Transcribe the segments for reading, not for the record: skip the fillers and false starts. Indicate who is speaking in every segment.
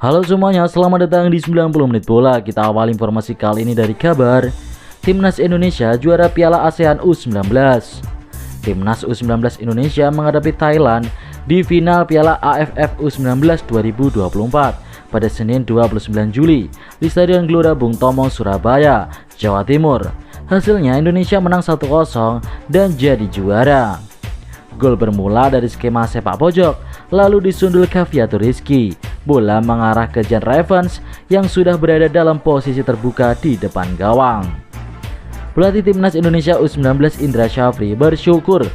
Speaker 1: Halo semuanya, selamat datang di 90 menit bola. Kita awal informasi kali ini dari kabar Timnas Indonesia juara Piala ASEAN U19. Timnas U19 Indonesia menghadapi Thailand di final Piala AFF U19 2024 pada Senin 29 Juli di Stadion Gelora Bung Tomo, Surabaya, Jawa Timur. Hasilnya Indonesia menang 1-0 dan jadi juara. Gol bermula dari skema sepak pojok, lalu disundul Kavyatur Rizky. Bola mengarah ke Jan Revans yang sudah berada dalam posisi terbuka di depan gawang. Pelatih Timnas Indonesia U19 Indra Syafri bersyukur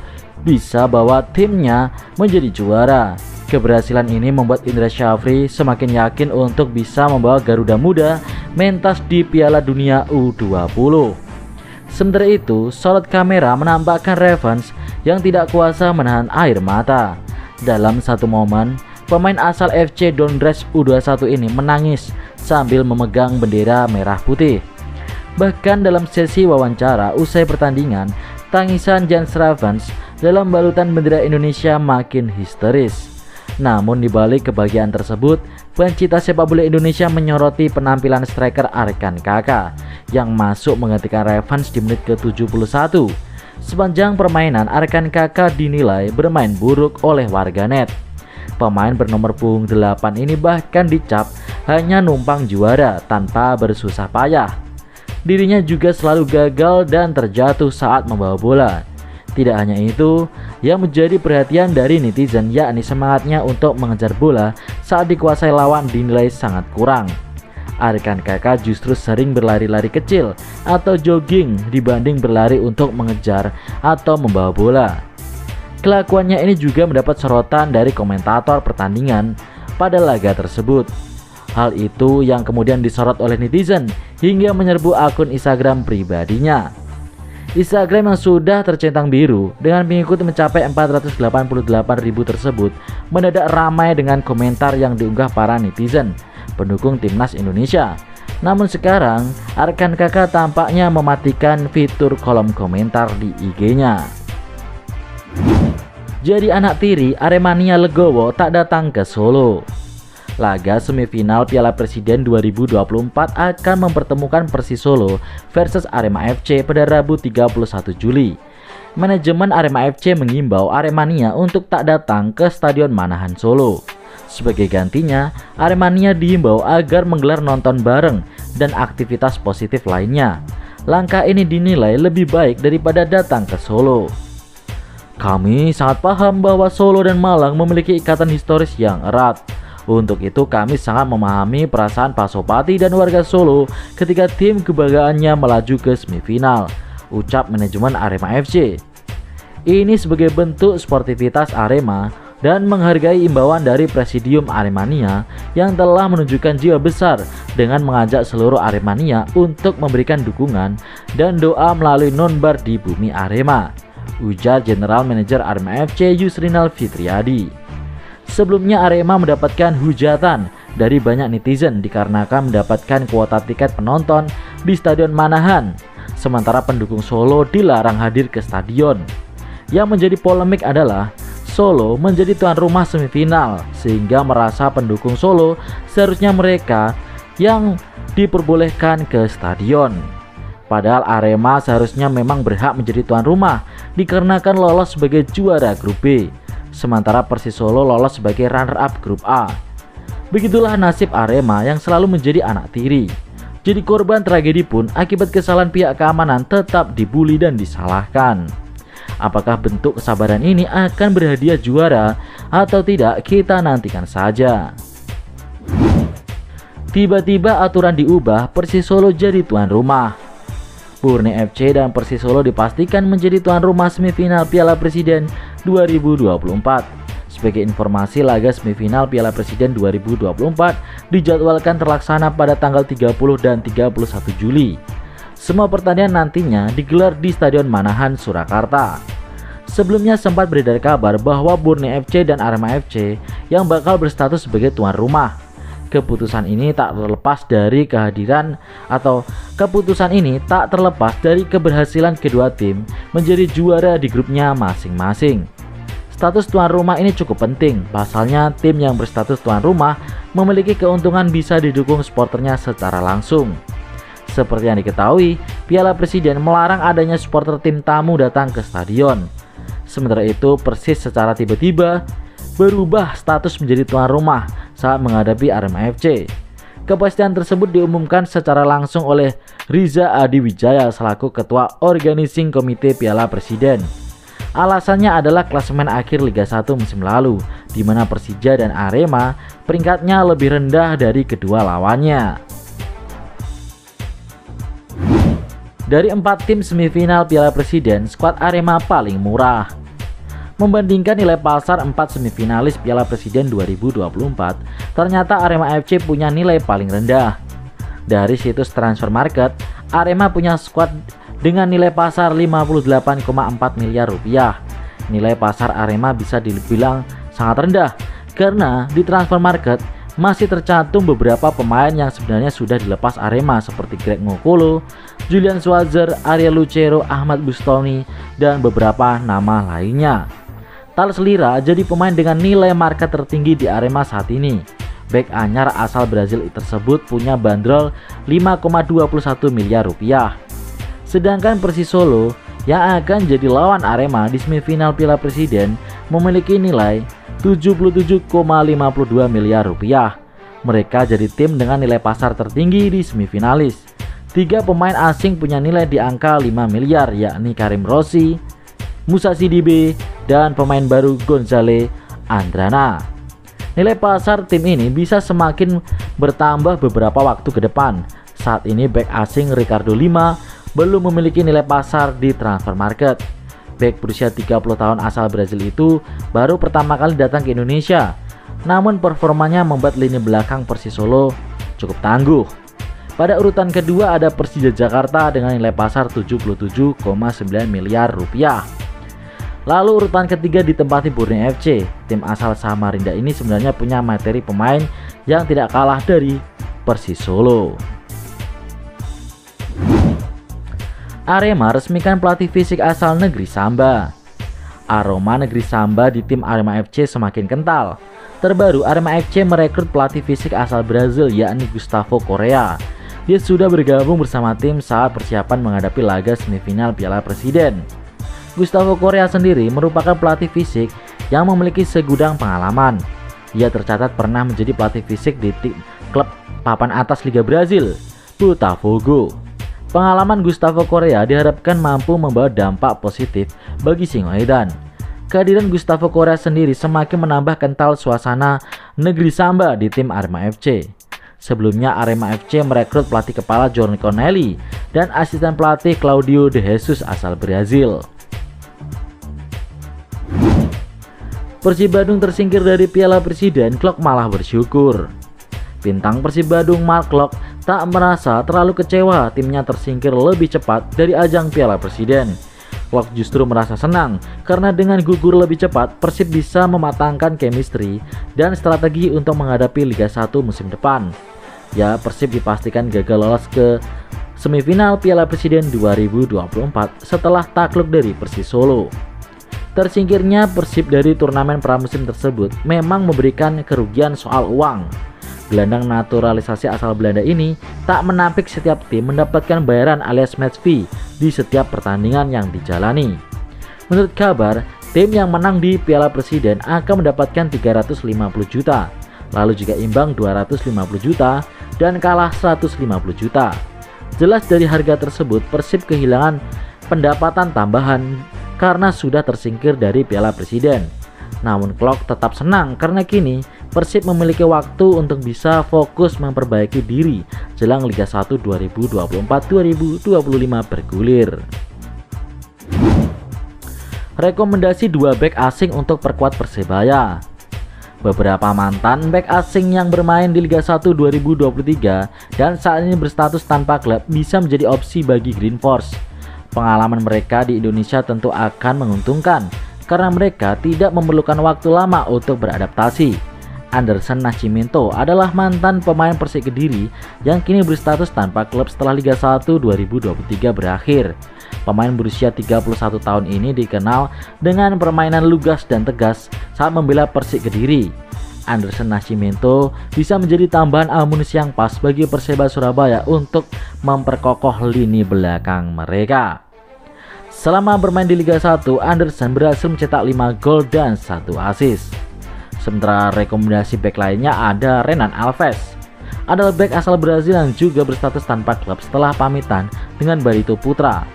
Speaker 1: bisa bawa timnya menjadi juara. Keberhasilan ini membuat Indra Syafri semakin yakin untuk bisa membawa Garuda Muda mentas di Piala Dunia U20. Sementara itu, sorot kamera menampakkan Revans yang tidak kuasa menahan air mata. Dalam satu momen, pemain asal FC Dondres U21 ini menangis sambil memegang bendera merah putih. Bahkan dalam sesi wawancara usai pertandingan, tangisan Jan Revans dalam balutan bendera Indonesia makin histeris. Namun dibalik kebahagiaan tersebut, pecinta sepak bola Indonesia menyoroti penampilan striker Arkan Kakak yang masuk menggantikan Revans di menit ke-71. Sepanjang permainan, Arkan Kakak dinilai bermain buruk oleh warganet. Pemain bernomor punggung 8 ini bahkan dicap hanya numpang juara tanpa bersusah payah. Dirinya juga selalu gagal dan terjatuh saat membawa bola. Tidak hanya itu, yang menjadi perhatian dari netizen yakni semangatnya untuk mengejar bola saat dikuasai lawan dinilai sangat kurang. Arkan Kakak justru sering berlari-lari kecil atau jogging dibanding berlari untuk mengejar atau membawa bola. Kelakuannya ini juga mendapat sorotan dari komentator pertandingan pada laga tersebut. Hal itu yang kemudian disorot oleh netizen hingga menyerbu akun Instagram pribadinya. Instagram yang sudah tercentang biru dengan pengikut mencapai 488.000 tersebut mendadak ramai dengan komentar yang diunggah para netizen pendukung Timnas Indonesia. Namun sekarang Arkan Kakak tampaknya mematikan fitur kolom komentar di IG-nya. Jadi anak tiri, Aremania legowo tak datang ke Solo. Laga semifinal Piala Presiden 2024 akan mempertemukan Persis Solo versus Arema FC pada Rabu 31 Juli. Manajemen Arema FC mengimbau Aremania untuk tak datang ke Stadion Manahan Solo. Sebagai gantinya, Aremania diimbau agar menggelar nonton bareng dan aktivitas positif lainnya. Langkah ini dinilai lebih baik daripada datang ke Solo. Kami sangat paham bahwa Solo dan Malang memiliki ikatan historis yang erat. Untuk itu kami sangat memahami perasaan Pak Sopati dan warga Solo ketika tim kebanggaannya melaju ke semifinal, ucap manajemen Arema FC. Ini sebagai bentuk sportivitas Arema dan menghargai imbauan dari Presidium Aremania yang telah menunjukkan jiwa besar dengan mengajak seluruh Aremania untuk memberikan dukungan dan doa melalui nonbar di bumi Arema, ujar General Manager Arema FC Yusrinal Fitriadi. Sebelumnya Arema mendapatkan hujatan dari banyak netizen dikarenakan mendapatkan kuota tiket penonton di Stadion Manahan, sementara pendukung Solo dilarang hadir ke stadion. Yang menjadi polemik adalah Solo menjadi tuan rumah semifinal sehingga merasa pendukung Solo seharusnya mereka yang diperbolehkan ke stadion. Padahal Arema seharusnya memang berhak menjadi tuan rumah dikarenakan lolos sebagai juara grup B, sementara Persis Solo lolos sebagai runner-up grup A. Begitulah nasib Arema yang selalu menjadi anak tiri. Jadi korban tragedi pun akibat kesalahan pihak keamanan tetap dibully dan disalahkan. Apakah bentuk kesabaran ini akan berhadiah juara atau tidak, kita nantikan saja. Tiba-tiba aturan diubah, Persis Solo jadi tuan rumah. Borneo FC dan Persis Solo dipastikan menjadi tuan rumah semifinal Piala Presiden 2024. Sebagai informasi, laga semifinal Piala Presiden 2024 dijadwalkan terlaksana pada tanggal 30 dan 31 Juli. Semua pertandingan nantinya digelar di Stadion Manahan, Surakarta. Sebelumnya sempat beredar kabar bahwa Borneo FC dan Arema FC yang bakal berstatus sebagai tuan rumah. Keputusan ini tak terlepas dari keberhasilan kedua tim menjadi juara di grupnya masing-masing. Status tuan rumah ini cukup penting, pasalnya tim yang berstatus tuan rumah memiliki keuntungan bisa didukung supporternya secara langsung. Seperti yang diketahui, Piala Presiden melarang adanya supporter tim tamu datang ke stadion. Sementara itu, Persis secara tiba-tiba berubah status menjadi tuan rumah saat menghadapi Arema FC. Kepastian tersebut diumumkan secara langsung oleh Riza Adiwijaya selaku Ketua Organizing Komite Piala Presiden. Alasannya adalah klasemen akhir Liga 1 musim lalu, di mana Persija dan Arema peringkatnya lebih rendah dari kedua lawannya. Dari 4 tim semifinal Piala Presiden, skuad Arema paling murah. Membandingkan nilai pasar 4 semifinalis Piala Presiden 2024, ternyata Arema FC punya nilai paling rendah. Dari situs Transfer Market, Arema punya skuad dengan nilai pasar 58,4 miliar rupiah. Nilai pasar Arema bisa dibilang sangat rendah karena di Transfer Market masih tercantum beberapa pemain yang sebenarnya sudah dilepas Arema seperti Greg Ngokolo, Julian Schwarzer, Ariel Lucero, Ahmad Bustoni, dan beberapa nama lainnya. Thales Lira jadi pemain dengan nilai market tertinggi di Arema saat ini. Bek anyar asal Brazil tersebut punya bandrol 5,21 miliar rupiah. Sedangkan Persis Solo yang akan jadi lawan Arema di semifinal Piala Presiden memiliki nilai 77,52 miliar rupiah. Mereka jadi tim dengan nilai pasar tertinggi di semifinalis. 3 pemain asing punya nilai di angka 5 miliar, yakni Karim Rossi, Musa Sidibe, dan pemain baru Gonzale Andrana. Nilai pasar tim ini bisa semakin bertambah beberapa waktu ke depan. Saat ini bek asing Ricardo Lima belum memiliki nilai pasar di Transfer Market. Bek berusia 30 tahun asal Brazil itu baru pertama kali datang ke Indonesia. Namun performanya membuat lini belakang Persis Solo cukup tangguh. Pada urutan kedua ada Persija Jakarta dengan nilai pasar 77,9 miliar rupiah. Lalu urutan ketiga ditempati Borneo FC. Tim asal Samarinda ini sebenarnya punya materi pemain yang tidak kalah dari Persis Solo. Arema resmikan pelatih fisik asal negeri Samba. Aroma negeri Samba di tim Arema FC semakin kental. Terbaru, Arema FC merekrut pelatih fisik asal Brazil yakni Gustavo Correa. Dia sudah bergabung bersama tim saat persiapan menghadapi laga semifinal Piala Presiden. Gustavo Correa sendiri merupakan pelatih fisik yang memiliki segudang pengalaman. Ia tercatat pernah menjadi pelatih fisik di tim klub papan atas Liga Brazil, Botafogo. Pengalaman Gustavo Correa diharapkan mampu membawa dampak positif bagi Singoedan. Kehadiran Gustavo Correa sendiri semakin menambah kental suasana negeri Samba di tim Arema FC. Sebelumnya Arema FC merekrut pelatih kepala Johnny Corneli dan asisten pelatih Claudio de Jesus asal Brazil. Persib Bandung tersingkir dari Piala Presiden, Klok malah bersyukur. Bintang Persib Bandung Mark Klok tak merasa terlalu kecewa timnya tersingkir lebih cepat dari ajang Piala Presiden. Klok justru merasa senang karena dengan gugur lebih cepat Persib bisa mematangkan chemistry dan strategi untuk menghadapi Liga 1 musim depan. Ya, Persib dipastikan gagal lolos ke semifinal Piala Presiden 2024 setelah takluk dari Persis Solo. Tersingkirnya Persib dari turnamen pramusim tersebut memang memberikan kerugian soal uang. Gelandang naturalisasi asal Belanda ini tak menampik setiap tim mendapatkan bayaran alias match fee di setiap pertandingan yang dijalani. Menurut kabar, tim yang menang di Piala Presiden akan mendapatkan 350 juta, lalu jika imbang 250 juta dan kalah 150 juta. Jelas dari harga tersebut Persib kehilangan pendapatan tambahan karena sudah tersingkir dari Piala Presiden. Namun Klok tetap senang karena kini Persib memiliki waktu untuk bisa fokus memperbaiki diri jelang Liga 1 2024-2025 bergulir. Rekomendasi 2 bek asing untuk perkuat Persebaya. Beberapa mantan bek asing yang bermain di Liga 1 2023 dan saat ini berstatus tanpa klub bisa menjadi opsi bagi Green Force. Pengalaman mereka di Indonesia tentu akan menguntungkan karena mereka tidak memerlukan waktu lama untuk beradaptasi. Anderson Nascimento adalah mantan pemain Persik Kediri yang kini berstatus tanpa klub setelah Liga 1 2023 berakhir. Pemain berusia 31 tahun ini dikenal dengan permainan lugas dan tegas saat membela Persik Kediri. Anderson Nascimento bisa menjadi tambahan amunisi yang pas bagi Perseba Surabaya untuk memperkokoh lini belakang mereka. Selama bermain di Liga 1, Anderson berhasil mencetak 5 gol dan 1 assist. Sementara rekomendasi bek lainnya ada Renan Alves. Adalah bek asal Brazil yang juga berstatus tanpa klub setelah pamitan dengan Barito Putra.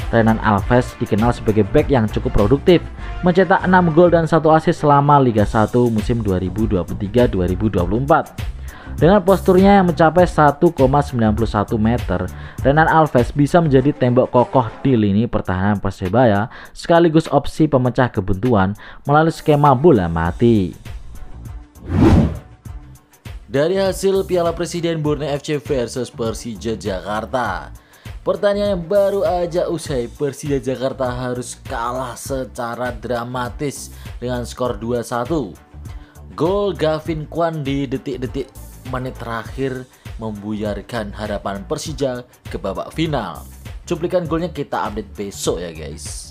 Speaker 1: Renan Alves dikenal sebagai bek yang cukup produktif, mencetak 6 gol dan 1 assist selama Liga 1 musim 2023-2024. Dengan posturnya yang mencapai 1,91 meter, Renan Alves bisa menjadi tembok kokoh di lini pertahanan Persebaya sekaligus opsi pemecah kebuntuan melalui skema bola mati. Dari hasil Piala Presiden Borneo FC versus Persija Jakarta, pertandingan yang baru aja usai, Persija Jakarta harus kalah secara dramatis dengan skor 2-1. Gol Gavin Kwan di detik-detik menit terakhir membuyarkan harapan Persija ke babak final. Cuplikan golnya kita update besok ya guys.